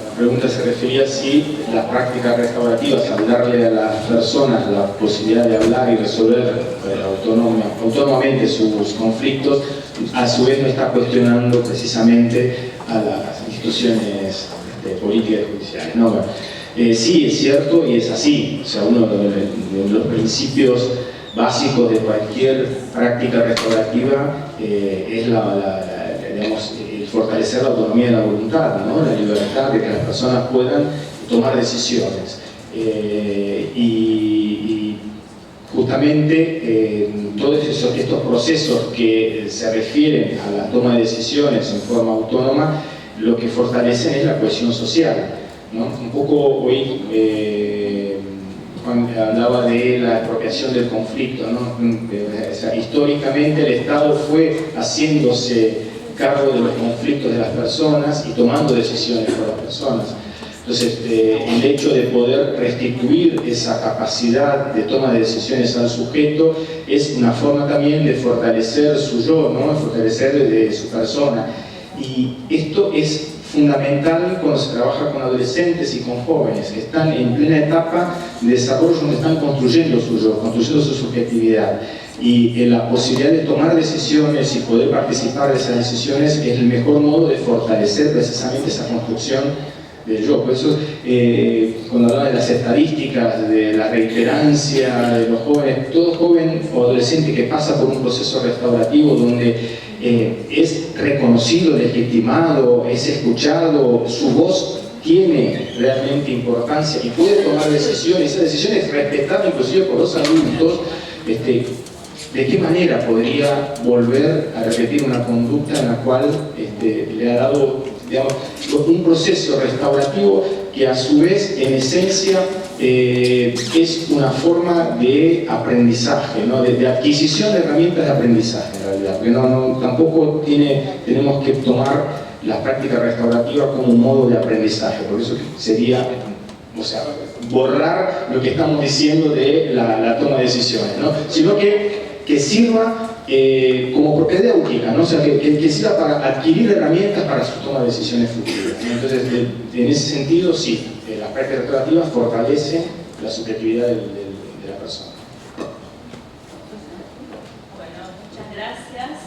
La pregunta se refería si las prácticas restaurativas, al darle a las personas la posibilidad de hablar y resolver autónomamente sus conflictos, a su vez no está cuestionando precisamente a las instituciones políticas y judiciales, ¿no? Sí, es cierto y es así. O sea, uno de los principios básicos de cualquier práctica restaurativa es digamos, el fortalecer la autonomía de la voluntad, ¿no? La libertad de que las personas puedan tomar decisiones. Y justamente todos estos procesos que se refieren a la toma de decisiones en forma autónoma, lo que fortalecen es la cohesión social, ¿no? Un poco hoy Juan hablaba de la expropiación del conflicto, ¿no? O sea, históricamente el Estado fue haciéndose cargo de los conflictos de las personas y tomando decisiones por las personas. Entonces, el hecho de poder restituir esa capacidad de toma de decisiones al sujeto es una forma también de fortalecer su yo, ¿no? Fortalecer de su persona. Y esto es fundamental cuando se trabaja con adolescentes y con jóvenes que están en plena etapa de desarrollo, donde están construyendo su yo, construyendo su subjetividad. Y la posibilidad de tomar decisiones y poder participar de esas decisiones es el mejor modo de fortalecer precisamente esa construcción del yo. Por eso, cuando hablaba de las estadísticas, de la reiterancia de los jóvenes, todo joven o adolescente que pasa por un proceso restaurativo donde es reconocido, legitimado, es escuchado, su voz tiene realmente importancia y puede tomar decisiones, esas decisiones respetadas inclusive por los adultos, ¿de qué manera podría volver a repetir una conducta en la cual le ha dado, digamos, un proceso restaurativo que a su vez, en esencia, es una forma de aprendizaje, ¿no? de adquisición de herramientas de aprendizaje, en realidad, porque tampoco tenemos que tomar la práctica restaurativa como un modo de aprendizaje, por eso sería, o sea, borrar lo que estamos diciendo de la toma de decisiones, ¿no? Sino que sirva como propiedad única, ¿no? O sea, que sirva para adquirir herramientas para su toma de decisiones futuras, ¿no? Entonces, en ese sentido, sí, la práctica recreativa fortalece la subjetividad de la persona. Bueno, muchas gracias.